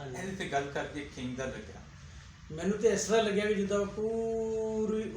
ਇਹਦੇ ਤੇ ਗੱਲ ਕਰਕੇ ਕਿੰਦਾ ਲੱਗਿਆ? ਮੈਨੂੰ ਤੇ ਇਸ ਤਰ੍ਹਾਂ ਲੱਗਿਆ ਕਿ ਜਿੱਦਾਂ ਪੂਰੀ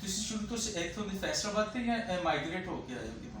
ਤੁਸੀਂ ਸ਼ੁਰੂ ਤੋਂ ਇੱਥੋਂ ਦੀ ਫੈਸਲਾਬਾਦ ਤੇ ਜਾਂ ਮਾਈਗ੍ਰੇਟ ਹੋ ਕੇ ਆਏ ਹੋ?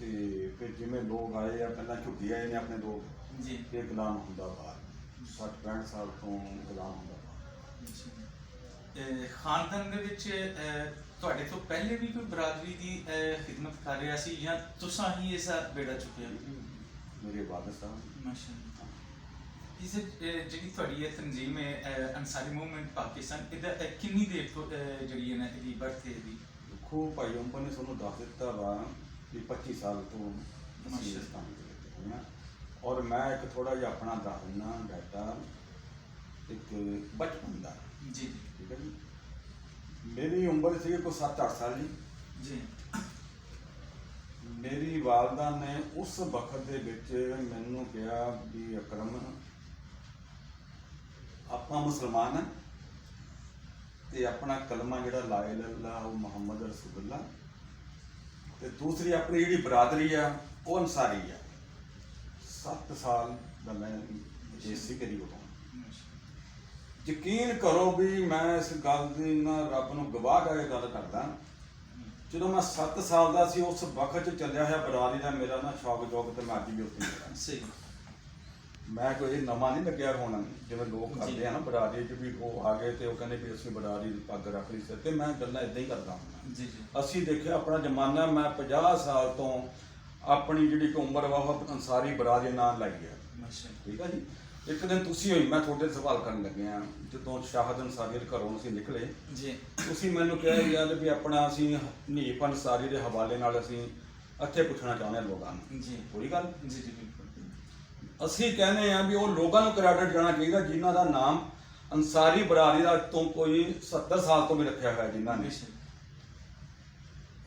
ਤੇ ਫਿਰ ਜਿਵੇਂ ਲੋਕ ਆਏ ਆ, ਪਹਿਲਾਂ ਝੁੱਗੀ ਆਏ ਨੇ ਆਪਣੇ ਲੋਕ, ਜੀ ਇਹ ਗੁਲਾਮ ਹੁੰਦਾ ਬਾਹਰ 60-65 ਸਾਲ ਤੋਂ ਗੁਲਾਮ ਹੁੰਦਾ ਬਾਹਰ। ਖਾਨਦਾਨ ਦੇ ਵਿੱਚ ਤੁਹਾਡੇ ਤੋਂ ਪਹਿਲੇ ਵੀ ਕੋਈ ਬਰਾਦਰੀ ਦੀ ਖਿਦਮਤ ਕਰ ਰਿਹਾ ਸੀ ਜਾਂ ਤੁਸੀਂ ਹੀ ਇਸ ਦਾ ਬੇੜਾ ਚੁੱਕਿਆ? ਮੇਰੇ ਵਾਲਿਦ ਸਾਹਿਬ। ਮਾਸ਼ਾਅੱਲਾ। ਇਸ ਜਿਹੜੀ ਤੁਹਾਡੀ ਇਹ ਤਨਜ਼ੀਮ ਹੈ ਅੰਸਾਰੀ ਮੂਵਮੈਂਟ ਪਾਕਿਸਤਾਨ, ਇਹਦਾ ਕਿੰਨੀ ਦੇਰ ਤੋਂ ਜਿਹੜੀ ਹੈ ਨਾ ਇਹਦੀ ਬਰਥ ਹੈ ਇਹਦੀ? ਦੇਖੋ ਭਾਈ ਅੰਬਰ ਨੇ ਤੁਹਾਨੂੰ ਦੱਸ ਦਿੱਤਾ ਵਾ ਵੀ 25 ਸਾਲ ਤੋਂ ਅਸੀਂ ਇਸ ਕੰਮ ਦੇ ਵਿੱਚ ਹਾਂ। ਔਰ ਮੈਂ ਇੱਕ ਥੋੜਾ ਜਿਹਾ ਆਪਣਾ ਦੱਸ ਦਿੰਦਾ ਡਾਟਾ, ਇੱਕ ਬਚਪਨ ਦਾ। ਜੀ ਠੀਕ ਹੈ ਜੀ, ਮੇਰੀ ਉਮਰ ਸੀ ਕੋਈ 7-8 ਸਾਲ ਦੀ ਜੀ। ਮੇਰੀ ਵਾਲਦਾ ਨੇ ਉਸ ਵਕਤ ਦੇ ਵਿੱਚ ਮੈਨੂੰ ਕਿਹਾ ਵੀ ਅਕਰਮ, ਆਪਾਂ ਮੁਸਲਮਾਨ ਹਾਂ ਤੇ ਆਪਣਾ ਕਲਮਾ ਜਿਹੜਾ ਲਾ ਇਲਾਹਾ ਇਲੱਲਾਹ ਮੁਹੰਮਦ ਰਸੂਲullah, ਤੇ ਦੂਸਰੀ ਆਪਣੀ ਜਿਹੜੀ ਬਰਾਦਰੀ ਆ ਉਹ ਅੰਸਾਰੀ ਆ। 7 ਸਾਲ ਦਾ ਮੈਂ ਜੇਸੀ ਕਰੀ ਉਦੋਂ। ਯਕੀਨ ਕਰੋ ਵੀ ਮੈਂ ਇਸ ਗੱਲ ਦੀ ਨਾ ਰੱਬ ਨੂੰ ਗਵਾਹ ਕਰਕੇ ਗੱਲ ਕਰਦਾ, ਜਦੋਂ ਮੈਂ 7 ਸਾਲ ਦਾ ਸੀ ਉਸ ਵਕਤ 'ਚ ਚੱਲਿਆ ਹੋਇਆ ਬਰਾਦਰੀ ਦਾ ਮੇਰਾ ਨਾ ਸ਼ੌਕ ਜੋਗ, ਤੇ ਮੈਂ ਅੱਜ ਵੀ ਉੱਥੇ ਹੀ ਸਹੀ। ਮੈਂ ਕੋਈ ਨਵਾਂ ਨਹੀਂ ਲੱਗਿਆ ਹੁਣ, ਜਿਵੇਂ ਲੋਕ ਕਰਦੇ ਆ ਨਾ ਬਰਾਦਰੀ 'ਚ ਵੀ ਉਹ ਆ ਗਏ ਤੇ ਉਹ ਕਹਿੰਦੇ ਵੀ ਅਸੀਂ ਬਰਾਦਰੀ ਦੀ ਪੱਗ ਰੱਖ ਲਈ ਸਿਰ ਤੇ। ਮੈਂ ਗੱਲਾਂ ਇੱਦਾਂ ਹੀ ਕਰਦਾ ਹੁੰਦਾ ਜੀ ਜੀ। ਅਸੀਂ ਦੇਖਿਆ ਆਪਣਾ ਜ਼ਮਾਨਾ, ਮੈਂ 50 ਸਾਲ ਤੋਂ ਆਪਣੀ ਜਿਹੜੀ ਉਮਰ ਵਾ ਉਹ ਅੰਸਾਰੀ ਬਰਾਦਰੀ ਨਾਲ ਲਾਈ ਆ। ਮਾਸ਼ਾਅੱਲਾ। ਠੀਕ ਆ ਜੀ। ਇੱਕ ਦਿਨ ਤੁਸੀਂ ਹੋਈ, ਮੈਂ ਤੁਹਾਡੇ ਸਵਾਲ ਕਰਨ ਲੱਗਿਆ, ਜਦੋਂ ਸ਼ਾਹਦ ਅੰਸਾਰੀ ਦੇ ਘਰੋਂ ਅਸੀਂ ਨਿਕਲੇ ਜੀ, ਤੁਸੀਂ ਮੈਨੂੰ ਕਿਹਾ ਯਾਰ ਵੀ ਆਪਣਾ ਅਸੀਂ ਹਨੀਫ ਅੰਸਾਰੀ ਦੇ ਹਵਾਲੇ ਨਾਲ ਅਸੀਂ ਇੱਥੇ ਪੁੱਛਣਾ ਚਾਹੁੰਦੇ ਹਾਂ ਲੋਕਾਂ ਨੂੰ। ਜੀ ਪੂਰੀ ਗੱਲ। ਜੀ ਜੀ ਬਿਲਕੁਲ। ਅਸੀਂ ਕਹਿੰਦੇ ਆ ਵੀ ਉਹ ਲੋਕਾਂ ਨੂੰ ਕ੍ਰੈਡਿਟ ਜਾਣਾ ਚਾਹੀਦਾ ਜਿਨ੍ਹਾਂ ਦਾ ਨਾਮ ਅੰਸਾਰੀ ਬਰਾਦਰੀ ਦਾ ਅੱਜ ਤੋਂ ਕੋਈ 70 ਸਾਲ ਤੋਂ ਵੀ ਰੱਖਿਆ ਹੋਇਆ ਜਿਨ੍ਹਾਂ ਨੇ।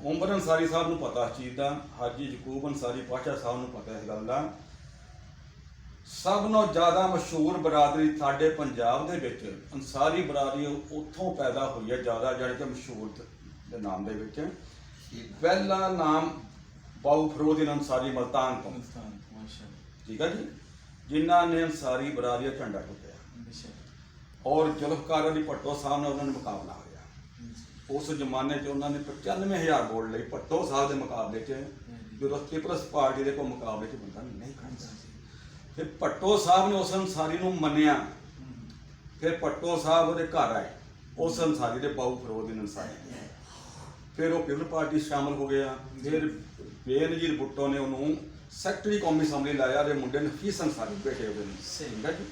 ਉਮਰ ਅੰਸਾਰੀ ਸਾਹਿਬ ਨੂੰ ਪਤਾ ਇਸ ਚੀਜ਼ ਦਾ, ਹਾਜੀ ਯਕੂਬ ਅੰਸਾਰੀ ਪਾਸ਼ਾ ਸਾਹਿਬ ਨੂੰ ਪਤਾ ਇਸ ਗੱਲ ਦਾ। ਸਭ ਨਾਲੋਂ ਜ਼ਿਆਦਾ ਮਸ਼ਹੂਰ ਬਰਾਦਰੀ ਸਾਡੇ ਪੰਜਾਬ ਦੇ ਵਿੱਚ ਅੰਸਾਰੀ ਬਰਾਦਰੀ ਉੱਥੋਂ ਪੈਦਾ ਹੋਈ ਹੈ ਜ਼ਿਆਦਾ, ਜਾਣੀ ਕਿ ਮਸ਼ਹੂਰ ਦੇ ਨਾਮ ਦੇ ਵਿੱਚ। ਪਹਿਲਾ ਨਾਮ ਬਾਊ ਫਰੋਦੀਨ ਅੰਸਾਰੀ ਮਲਤਾਨ ਤੋਂ, ਠੀਕ ਹੈ ਜੀ, ਜਿਨ੍ਹਾਂ ਨੇ ਅੰਸਾਰੀ ਬਰਾਦਰੀ ਦਾ ਝੰਡਾ ਚੁੱਕਿਆ ਔਰ ਜ਼ੁਲਫਕਾਰ ਅਲੀ ਭੱਟੋ ਸਾਹਿਬ ਨਾਲ ਉਹਨਾਂ ਨੇ ਮੁਕਾਬਲਾ ਹੋਇਆ। ਉਸ ਜ਼ਮਾਨੇ 'ਚ ਉਹਨਾਂ ਨੇ 95,000 ਵੋਟ ਲਈ ਭੱਟੋ ਸਾਹਿਬ ਦੇ ਮੁਕਾਬਲੇ 'ਚ, ਜਦੋਂ ਪੀਪਲਸ ਪਾਰਟੀ ਦੇ ਕੋਈ ਮੁਕਾਬਲੇ 'ਚ ਬੰਦਾ ਨਹੀਂ ਖੜਦਾ ਸੀ। ਫਿਰ ਭੱਟੋ ਸਾਹਿਬ ਨੇ ਉਸ ਅੰਸਾਰੀ ਨੂੰ ਮੰਨਿਆ, ਫਿਰ ਭੱਟੋ ਸਾਹਿਬ ਉਹਦੇ ਘਰ ਆਏ, ਉਸ ਅੰਸਾਰੀ ਦੇ ਬਾਊ ਫਰੋਦੀਨ ਅੰਸਾਰੀ। ਫਿਰ ਉਹ ਪੀਪਲ ਪਾਰਟੀ ਸ਼ਾਮਲ ਹੋ ਗਿਆ। ਫਿਰ ਬੇਨਜ਼ੀਰ ਭੁੱਟੋ ਨੇ ਉਹਨੂੰ ਸੈਕਟਰੀ ਕੌਮੀ ਅਸੈਂਬਲੀ ਲਾਇਆ, ਦੇ ਮੁੰਡੇ ਨਫੀਸ ਅੰਸਾਰੀ ਬੇਟੇ ਉਹਦੇ ਨੂੰ, ਠੀਕ ਹੈ ਜੀ।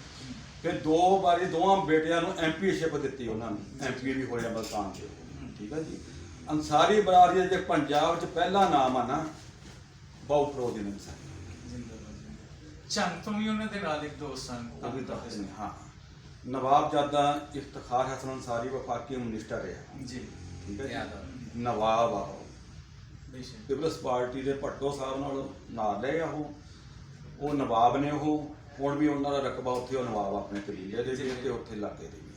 ਫਿਰ 2 ਵਾਰੀ ਦੋਵਾਂ ਬੇਟਿਆਂ ਨੂੰ ਐਮਪੀਸ਼ਿਪ ਦਿੱਤੀ ਉਹਨਾਂ ਨੂੰ, ਐਮਪੀ ਵੀ ਹੋਇਆ ਮਲਤਾਨ ਦੇ, ਠੀਕ ਹੈ ਜੀ। ਅੰਸਾਰੀ ਬਰਾਦਰੀ ਦੇ ਪੰਜਾਬ 'ਚ ਪਹਿਲਾ ਨਾਮ ਆ ਨਾ ਬਾਊ ਫਰੋਦੀਨ ਅੰਸਾਰੀ। ਚੰਦ ਤੋਂ ਵੀ ਉਹਨਾਂ ਦੇ ਨਾਲ ਇੱਕ ਦੋਸਤ ਸਨ, ਉਹ ਵੀ ਦੱਸਦੇ ਨੇ। ਹਾਂ, ਨਵਾਬਜ਼ਾਦਾ ਇਫਤਖਾਰ ਹਸਨ ਅੰਸਾਰੀ ਵਫਾਕੀ ਮਿਨਿਸਟਰ ਰਿਹਾ ਜੀ, ਠੀਕ ਹੈ ਜੀ, ਨਵਾਬ ਆ ਪੀਪਲਸ ਪਾਰਟੀ ਦੇ ਭੱਟੋ ਸਾਹਿਬ ਨਾਲ ਰਹੇ ਆ। ਉਹ ਨਵਾਬ ਨੇ, ਉਹ ਹੁਣ ਵੀ ਉਹਨਾਂ ਦਾ ਰਕਬਾ ਉੱਥੇ, ਉਹ ਨਵਾਬ ਆਪਣੇ ਕਬੀਲੇ ਦੇ ਵੀ ਤੇ ਉੱਥੇ ਇਲਾਕੇ ਦੇ ਵੀ।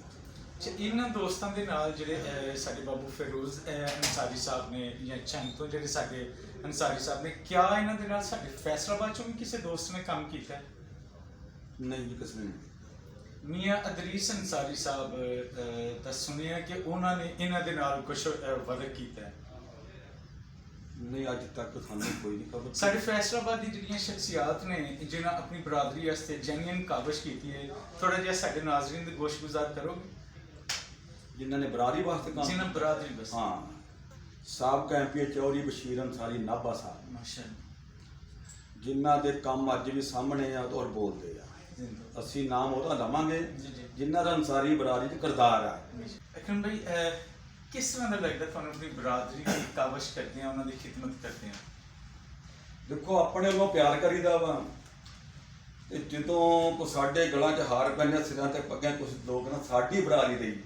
ਇਹਨਾਂ ਦੋਸਤਾਂ ਦੇ ਨਾਲ ਜਿਹੜੇ ਸਾਡੇ ਬਾਬੂ ਫਿਰੋਜ਼ ਅੰਸਾਰੀ ਸਾਹਿਬ ਨੇ ਜਾਂ ਚੰਦ ਤੋਂ ਜਿਹੜੇ ਸਾਡੇ ਅੰਸਾਰੀ ਸਾਹਿਬ ਨੇ, ਕਿਆ ਇਹਨਾਂ ਦੇ ਨਾਲ ਸਾਡੇ ਫੈਸਲਾਬਾਦ ਚੋਂ ਵੀ ਕਿਸੇ ਦੋਸਤ ਨੇ ਕੰਮ ਕੀਤਾ? ਨਹੀਂ ਜੀ, ਕਿਸੇ ਨੇ ਨਹੀਂ। ਮੀਆਂ ਅਦਰੀਸ ਅੰਸਾਰੀ ਸਾਹਿਬ ਤਾਂ ਸੁਣਿਆ ਕਿ ਉਹਨਾਂ ਨੇ ਇਹਨਾਂ ਦੇ ਨਾਲ ਕੁਝ ਵਰਕ ਕੀਤਾ। ਨਹੀਂ, ਅੱਜ ਤੱਕ ਸਾਨੂੰ ਕੋਈ ਨਹੀਂ ਖਬਰ। ਸਾਡੇ ਫੈਸਲਾਬਾਦ ਦੀ ਜਿਹੜੀਆਂ ਸ਼ਖਸੀਅਤ ਨੇ ਜਿਨ੍ਹਾਂ ਆਪਣੀ ਬਰਾਦਰੀ ਵਾਸਤੇ ਜੈਨੂਇਨ ਕਾਬਿਸ਼ ਕੀਤੀ ਹੈ, ਥੋੜਾ ਜਿਹਾ ਸਾਡੇ ਨਾਜ਼ਰੀਨ ਦੇ ਗੋਸ਼ਗੁਜ਼ਾਰ ਕਰੋਗੇ? ਜਿਨ੍ਹਾਂ ਨੇ ਬਰਾਦਰੀ ਵਾਸਤੇ ਕੰਮ, ਜਿਨ੍ਹਾਂ ਬਰਾਦਰੀ ਬਸ, ਹਾਂ, ਸਾਬਕਾ ਐਮਪੀ ਚੌਧਰੀ ਬਸ਼ੀਰ ਅੰਸਾਰੀ ਨਾਭਾ ਸਾਹਿਬ, ਮਾਸ਼ਾਅੱਲਾ, ਜਿਨ੍ਹਾਂ ਦੇ ਕੰਮ ਅੱਜ ਵੀ ਸਾਹਮਣੇ ਆ ਔਰ ਬੋਲਦੇ ਆ। ਅਸੀਂ ਨਾਮ ਉਹਦਾ ਲਵਾਂਗੇ ਜਿਨ੍ਹਾਂ ਦਾ ਅੰਸਾਰੀ ਬਰਾਦਰੀ 'ਚ ਕਿਰਦਾਰ ਆ। ਅਕਰਮ ਭਾਈ, ਕਿਸ ਤਰ੍ਹਾਂ ਦਾ ਲੱਗਦਾ ਤੁਹਾਨੂੰ ਆਪਣੀ ਬਰਾਦਰੀ ਦੀ ਕਾਬਿਸ਼ ਕਰਦੇ ਆ, ਉਹਨਾਂ ਦੀ ਖਿਦਮਤ ਕਰਦੇ ਆ? ਦੇਖੋ, ਆਪਣੇ ਵੱਲੋਂ ਪਿਆਰ ਕਰੀਦਾ ਵਾ, ਤੇ ਜਦੋਂ ਸਾਡੇ ਗਲਾਂ 'ਚ ਹਾਰ ਪੈਂਦੇ, ਸਿਰਾਂ ਤੇ ਪੱਗਾਂ, ਕੁਝ ਲੋਕ ਨਾ ਸਾਡੀ ਬਰਾਦਰੀ ਦੇ,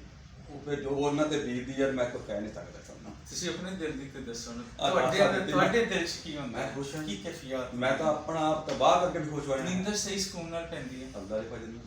ਉਹ ਫਿਰ ਜੋ ਉਹਨਾਂ ਤੇ ਬੀਤਦੀ ਯਾਰ, ਮੈਂ ਤਾਂ ਕਹਿ ਨਹੀਂ ਸਕਦਾ ਸਾਨੂੰ। ਤੁਸੀਂ ਆਪਣੇ ਦਿਲ ਦੀ ਤੇ ਦੱਸੋ ਨਾ, ਤੁਹਾਡੇ ਤੁਹਾਡੇ ਦਿਲ 'ਚ ਕੀ ਹੁੰਦਾ? ਮੈਂ ਖੁਸ਼ ਹਾਂ, ਕੀ ਕੈਫੀਅਤ? ਮੈਂ ਤਾਂ ਆਪਣਾ ਆਪ ਤਬਾਹ ਕਰਕੇ ਵੀ ਖੁਸ਼ ਹੋਇਆ। ਨੀਂਦਰ ਸਹੀ ਸਕੂਨ ਨਾਲ ਪੈਂਦੀ ਹੈ। ਅੱਲਾਹ ਦੇ ਫਜ਼ਲ ਨਾਲ।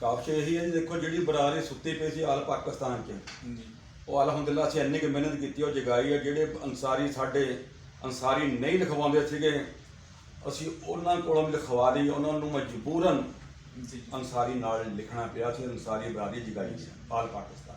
ਕਾਬਸ਼ ਇਹੀ ਹੈ ਜੀ, ਦੇਖੋ ਜਿਹੜੀ ਬਰਾਦਰੀ ਸੁੱਤੀ ਪਈ ਸੀ ਆਲ ਪਾਕਿਸਤਾਨ 'ਚ, ਉਹ ਅਲਹਮਦੁਲਿਲਾ ਅਸੀਂ ਇੰਨੀ ਕੁ ਮਿਹਨਤ ਕੀਤੀ, ਉਹ ਜਗਾਈ ਹੈ। ਜਿਹੜੇ ਅੰਸਾਰੀ ਸਾਡੇ ਅੰਸਾਰੀ ਨਹੀਂ ਲਿਖਵਾਉਂਦੇ ਸੀਗੇ, ਅਸੀਂ ਉਹਨਾਂ ਕੋਲੋਂ ਵੀ ਲਿਖਵਾ ਲਈ, ਉਹਨਾਂ ਨੂੰ ਮਜਬੂਰਨ ਅੰਸਾਰੀ ਨਾਲ ਲਿਖਣਾ ਪਿਆ ਸੀ। ਅੰਸਾਰੀ ਬਰਾਦਰੀ ਜਗਾਈ ਸੀ ਆਲ ਪਾਕਿਸਤਾਨ।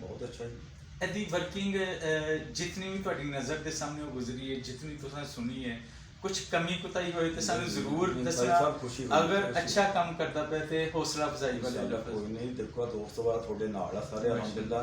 ਬਹੁਤ ਅੱਛਾ ਜੀ। ਇਹਦੀ ਵਰਕਿੰਗ ਜਿਤਨੀ ਵੀ ਤੁਹਾਡੀ ਨਜ਼ਰ ਦੇ ਸਾਹਮਣੇ ਗੁਜ਼ਰੀ ਹੈ, ਜਿਤਨੀ ਤੁਸੀਂ ਸੁਣੀ ਹੈ, ਕੁਝ ਕਮੀ ਕੁਤਾਈ ਹੋਏ ਤੇ ਸਾਨੂੰ ਜ਼ਰੂਰ ਦੱਸਣਾ। ਅਗਰ ਅੱਛਾ ਕੰਮ ਕਰਦਾ ਪਿਆ ਤੇ ਹੌਸਲਾ ਅਫਜ਼ਾਈ ਵਾਲਾ ਕੋਈ ਨਹੀਂ। ਦੇਖੋ, ਦੋਸਤ ਵਾਰ ਤੁਹਾਡੇ ਨਾਲ ਆ ਸਾਰੇ, ਅਲਹਮਦੁਲਿਲਾ,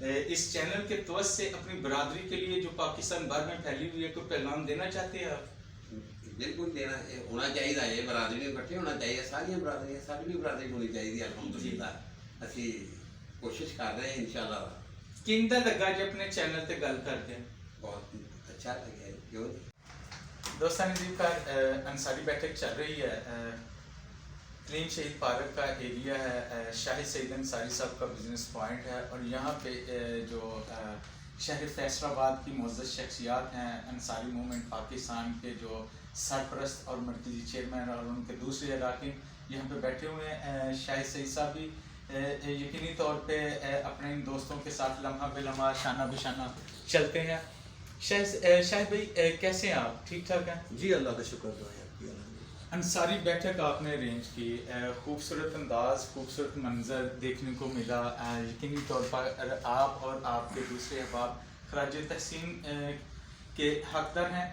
اس چینل کے توسط سے اپنی برادری کے لیے جو پاکستان بھر میں پھیلی ہوئی ہے کوئی پیغام دینا چاہتے ہیں آپ؟ بالکل دینا ہونا چاہیے یہ برادری اکٹھے ہونا چاہیے ساری برادری ساری بھی برادری ہونی چاہیے الحمدللہ اسی کوشش کر رہے ہیں انشاءاللہ کیندا لگا جی اپنے چینل تے گل کرتے ہیں بہت اچھا لگا کیوں دوستان عزیز کا انصاری بیٹھک چل رہی ہے کلیم شہید پارک کا ایریا ہے شاہد سعید انصاری صاحب کا بزنس پوائنٹ ہے اور یہاں پہ جو شہر فیصل آباد کی معزز شخصیات ہیں انصاری موومنٹ پاکستان کے جو سرپرست اور مرکزی چیئرمین اور ان کے دوسرے اراکین یہاں پہ بیٹھے ہوئے ہیں شاہد سعید صاحب بھی یقینی طور پہ اپنے ان دوستوں کے ساتھ لمحہ بے لمحہ شانہ بے شانہ چلتے ہیں شاہد بھائی کیسے ہیں آپ ٹھیک ٹھاک ہیں؟ جی اللہ کا شکر دعائیں آپ کی انصاری بیٹھک آپ نے ارینج کی خوبصورت انداز خوبصورت منظر دیکھنے کو ملا یقینی طور پر آپ اور آپ کے دوسرے احباب خراج تحسین کے حقدار ہیں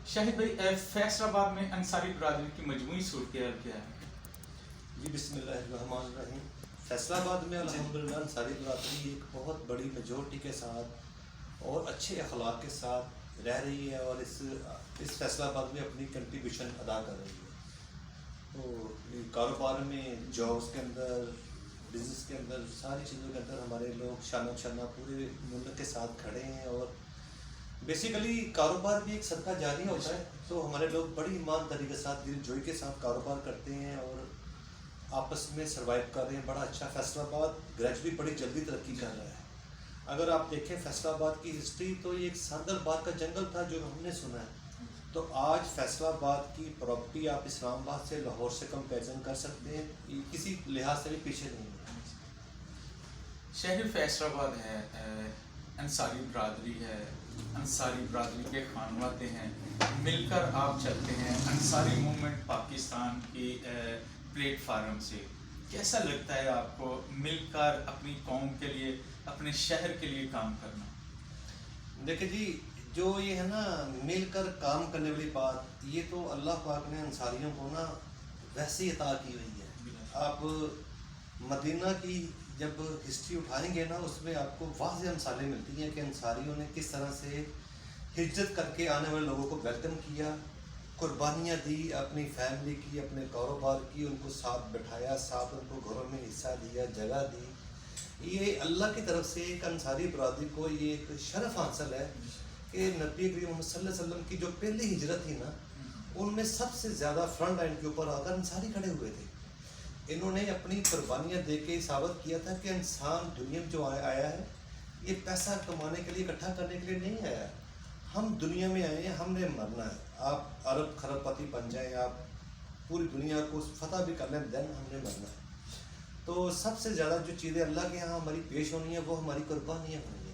شاہد بھائی فیصل آباد میں انصاری برادری کی مجموعی صورتحال کیا ہے؟ جی بسم اللہ الرحمن الرحیم فیصل آباد میں الحمدللہ انصاری برادری ایک بہت بڑی میجورٹی کے ساتھ اور اچھے اخلاق کے ساتھ رہ رہی ہے اور اس فیصل آباد میں اپنی کنٹریبیوشن ادا کر رہی ہے تو کاروبار میں جابس کے اندر بزنس کے اندر ساری چیزوں کے اندر ہمارے لوگ شانہ بشانہ پورے ملک کے ساتھ کھڑے ہیں اور بیسیکلی کاروبار بھی ایک صدقہ جاری ہوتا ہے تو ہمارے لوگ بڑی ایمانداری کے ساتھ دل جوئی کے ساتھ کاروبار کرتے ہیں اور آپس میں سروائیو کر رہے ہیں بڑا اچھا فیصل آباد گریجولی بڑی جلدی ترقی کر رہا ہے اگر آپ دیکھیں فیصل آباد کی ہسٹری تو یہ ایک ساندر باد کا جنگل تھا جو ہم نے سنا ہے تو آج فیصل آباد کی پراپرٹی آپ اسلام آباد سے لاہور سے کمپیریزن کر سکتے ہیں یہ کسی لحاظ سے بھی پیچھے نہیں ہے شہر فیصل آباد ہے انصاری برادری ہے انصاری برادری کے خانواتے ہیں مل کر آپ چلتے ہیں انصاری موومنٹ پاکستان کی پلیٹ فارم سے کیسا لگتا ہے آپ کو مل کر اپنی قوم کے لیے اپنے شہر کے لیے کام کرنا؟ دیکھیں جی جو یہ ہے نا مل کر کام کرنے والی بات یہ تو اللہ پاک نے انصاریوں کو نا ویسے ہی عطا کی ہوئی ہے آپ مدینہ کی جب ہسٹری اٹھائیں گے نا اس میں آپ کو واضح مثالیں ملتی ہیں کہ انصاریوں نے کس طرح سے ہجرت کر کے آنے والے لوگوں کو ویلکم کیا قربانیاں دی اپنی فیملی کی اپنے کاروبار کی ان کو ساتھ بٹھایا ساتھ ان کو گھروں میں حصہ دیا جگہ دی یہ اللہ کی طرف سے ایک انصاری برادری کو یہ ایک شرف حاصل ہے کہ نبی کریم محمد صلی اللہ علیہ وسلم کی جو پہلی ہجرت تھی نا ان میں سب سے زیادہ فرنٹ لائن کے اوپر آ کر انصاری کھڑے ہوئے تھے انہوں نے اپنی قربانیاں دے کے ثابت کیا تھا کہ انسان دنیا میں جو آیا ہے یہ پیسہ کمانے کے لیے اکٹھا کرنے کے لیے نہیں آیا ہم دنیا میں آئے ہیں ہم نے مرنا ہے آپ ارب خرب پتی بن جائیں آپ پوری دنیا کو فتح بھی کر لیں دین ہم نے مرنا ہے تو سب سے زیادہ جو چیزیں اللہ کے یہاں ہماری پیش ہونی ہے وہ ہماری قربانیاں ہونی ہیں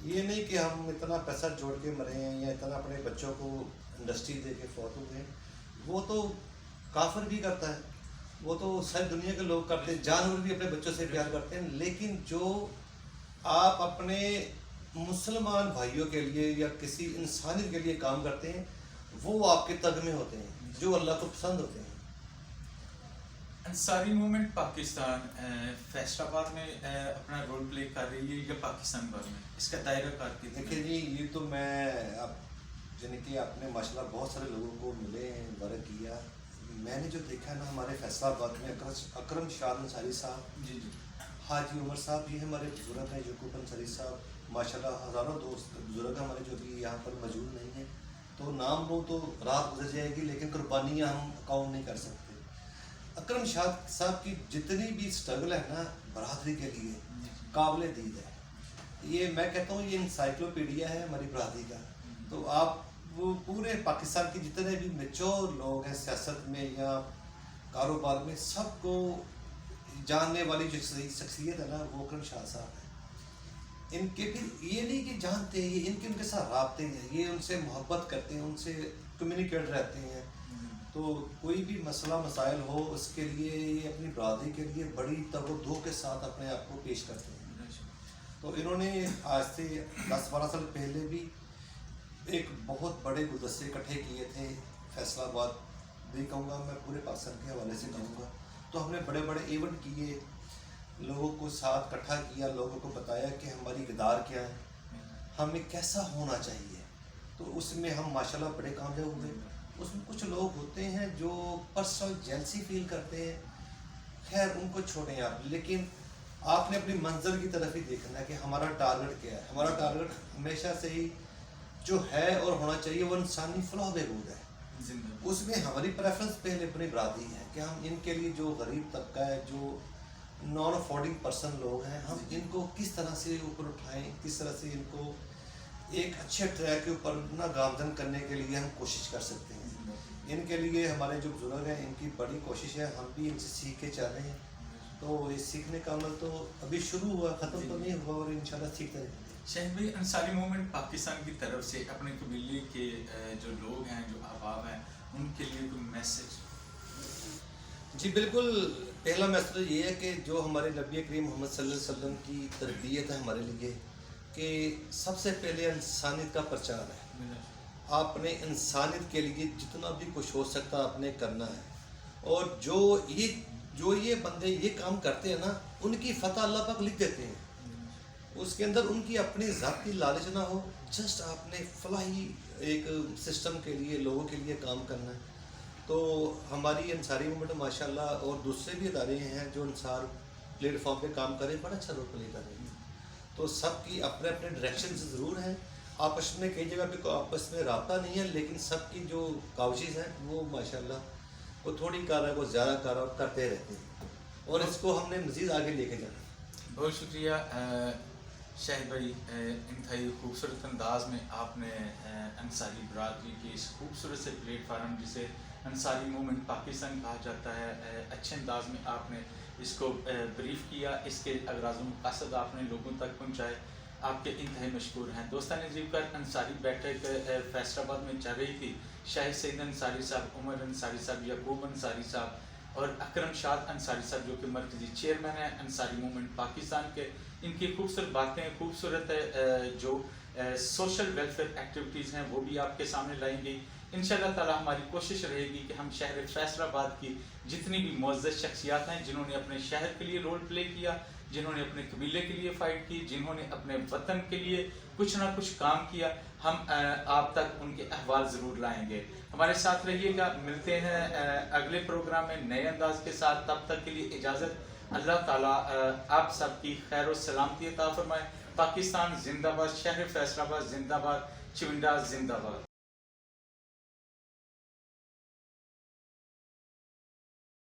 یہ نہیں کہ ہم اتنا پیسہ جوڑ کے مرے ہیں یا اتنا اپنے بچوں کو انڈسٹری دے کے فوت ہوئے ہیں وہ تو کافر بھی کرتا ہے وہ تو ساری دنیا کے لوگ کرتے ہیں جانور بھی اپنے بچوں سے پیار کرتے ہیں لیکن جو آپ اپنے مسلمان بھائیوں کے لیے یا کسی انسانیت کے لیے کام کرتے ہیں وہ آپ کے تگ میں ہوتے ہیں جو اللہ کو پسند ہوتے ہیں انصاری موومنٹ پاکستان فیصل آباد میں اپنا رول پلے کر رہی ہے یا پاکستان بھر میں اس کا دائرہ کار کی دیکھیں جی یہ تو میں اب یعنی کہ آپ نے ماشاء اللہ بہت سارے لوگوں کو ملے ہیں ورک کیا میں نے جو دیکھا ہے نا ہمارے فیصل آباد میں اکرم شاد انصاری صاحب جی حاجی عمر صاحب یہ ہمارے بزرگ ہیں یعقوب انصاری صاحب ماشاء اللہ ہزاروں دوست بزرگ ہمارے جو بھی یہاں پر موجود نہیں ہیں تو نام لو تو رات گزر جائے گی لیکن قربانیاں ہم اکاؤنٹ نہیں کر سکتے اکرم شاہ صاحب کی جتنی بھی اسٹرگل ہے نا برادری کے لیے قابل دید ہے یہ میں کہتا ہوں یہ انسائکلوپیڈیا ہے ہماری برادری کا تو آپ وہ پورے پاکستان کے جتنے بھی میچور لوگ ہیں سیاست میں یا کاروبار میں سب کو جاننے والی جو شخصیت ہے نا وہ اکرم شاہ صاحب ہے ان کے بھی یہ نہیں کہ جانتے ہیں یہ ان کے ساتھ رابطے ہیں یہ ان سے محبت کرتے ہیں ان سے کمیونیکیٹ رہتے ہیں تو کوئی بھی مسئلہ مسائل ہو اس کے لیے یہ اپنی برادری کے لیے بڑی توجہ کے ساتھ اپنے آپ کو پیش کرتے ہیں تو انہوں نے آج سے 10-12 سال پہلے بھی ایک بہت بڑے گلدستے اکٹھے کیے تھے فیصل آباد بھی کہوں گا میں پورے پاکستان کے حوالے سے کہوں گا تو ہم نے بڑے بڑے ایونٹ کیے لوگوں کو ساتھ اکٹھا کیا، لوگوں کو بتایا کہ ہماری کردار کیا ہے، ہمیں کیسا ہونا چاہیے، تو اس میں ہم ماشاءاللہ بڑے کامیاب ہوئے۔ اس میں کچھ لوگ ہوتے ہیں جو پرسنل جیلسی فیل کرتے ہیں، خیر ان کو چھوڑیں آپ، لیکن آپ نے اپنی منزل کی طرف ہی دیکھنا ہے کہ ہمارا ٹارگٹ کیا ہے۔ ہمارا ٹارگٹ ہمیشہ سے ہی جو ہے اور ہونا چاہیے وہ انسانی فلاح بہبود ہے۔ اس میں ہماری پریفرنس پہلے اپنی برادری ہے کہ ہم ان کے لیے جو غریب طبقہ ہے، جو نان افورڈنگ پرسن لوگ ہیں، ہم ان کو کس طرح سے اوپر اٹھائیں، کس طرح سے ان کو ایک اچھے ٹریک کے اوپر نہ گامزن کرنے کے لیے ہم کوشش کر سکتے ہیں۔ ان کے لیے ہمارے جو بزرگ ہیں ان کی بڑی کوشش ہے، ہم بھی ان سے سیکھ کے چل رہے ہیں۔ تو یہ سیکھنے کا عمل تو ابھی شروع ہوا، ختم تو نہیں ہوا، اور انشاءاللہ سیکھتے رہیں گے۔ شہید بھائی، انصاری موومنٹ پاکستان کی طرف سے اپنے قبیلے کے جو لوگ ہیں، جو احباب ہیں، ان کے لیے کوئی میسج؟ جی بالکل، پہلا میسج یہ ہے کہ جو ہمارے نبی کریم محمد صلی اللہ علیہ وسلم کی تربیت ہے ہمارے لیے، کہ سب سے پہلے انسانیت کا پرچار ہے۔ آپ نے انسانیت کے لیے جتنا بھی کچھ ہو سکتا آپ نے کرنا ہے، اور جو یہ بندے یہ کام کرتے ہیں نا، ان کی فتح اللہ پاک لکھ دیتے ہیں۔ اس کے اندر ان کی اپنی ذاتی لالچ نہ ہو، جسٹ آپ نے فلاحی ایک سسٹم کے لیے، لوگوں کے لیے کام کرنا ہے۔ تو ہماری انصاری موومنٹ ماشاءاللہ اور دوسرے بھی ادارے ہیں جو انصار پلیٹ فارم پہ کام کر رہے ہیں، بڑا اچھا رول پلے کر رہے ہیں۔ تو سب کی اپنے اپنے ڈائریکشن ضرور ہیں، آپس میں کئی جگہ پہ آپس میں رابطہ نہیں ہے، لیکن سب کی جو کاوشیں ہیں وہ ماشاءاللہ وہ تھوڑی کر رہا ہے، وہ زیادہ کر رہا ہے، اور کرتے رہتے ہیں، اور اس کو ہم نے مزید آگے لے کے جانا ہے۔ بہت شکریہ شاہد بھائی، انتہائی خوبصورت انداز میں آپ نے انصاری برادری کے اس خوبصورت سے پلیٹ فارم جسے انصاری موومنٹ پاکستان کہا جاتا ہے، اچھے انداز میں آپ نے اس کو بریف کیا، اس کے اغراض و مقاصد آپ نے لوگوں تک پہنچائے، آپ کے انتہائی مشکور ہیں۔ دوستان عزیز کا انصاری بیٹھک فیصل آباد میں چل رہی تھی، شاہد سعید انصاری صاحب، عمر انصاری صاحب، یعقوب انصاری صاحب اور اکرم شاد انصاری صاحب جو کہ مرکزی چیئرمین ہیں انصاری موومنٹ پاکستان کے، ان کی خوبصورت باتیں، خوبصورت جو سوشل ویلفیئر ایکٹیویٹیز ہیں وہ بھی آپ کے سامنے لائیں گی۔ انشاءاللہ تعالی ہماری کوشش رہے گی کہ ہم شہر فیصل آباد کی جتنی بھی معزز شخصیات ہیں جنہوں نے اپنے شہر کے لیے رول پلے کیا، جنہوں نے اپنے قبیلے کے لیے فائٹ کی، جنہوں نے اپنے وطن کے لیے کچھ نہ کچھ کام کیا، ہم آپ تک ان کے احوال ضرور لائیں گے۔ ہمارے ساتھ رہیے گا، ملتے ہیں اگلے پروگرام میں نئے انداز کے ساتھ، تب تک کے لیے اجازت۔ اللہ تعالیٰ آپ سب کی خیر و سلامتی عطا فرمائے۔ پاکستان زندہ باد، شہر فیصل آباد زندہ باد، چونڈا زندہ باد۔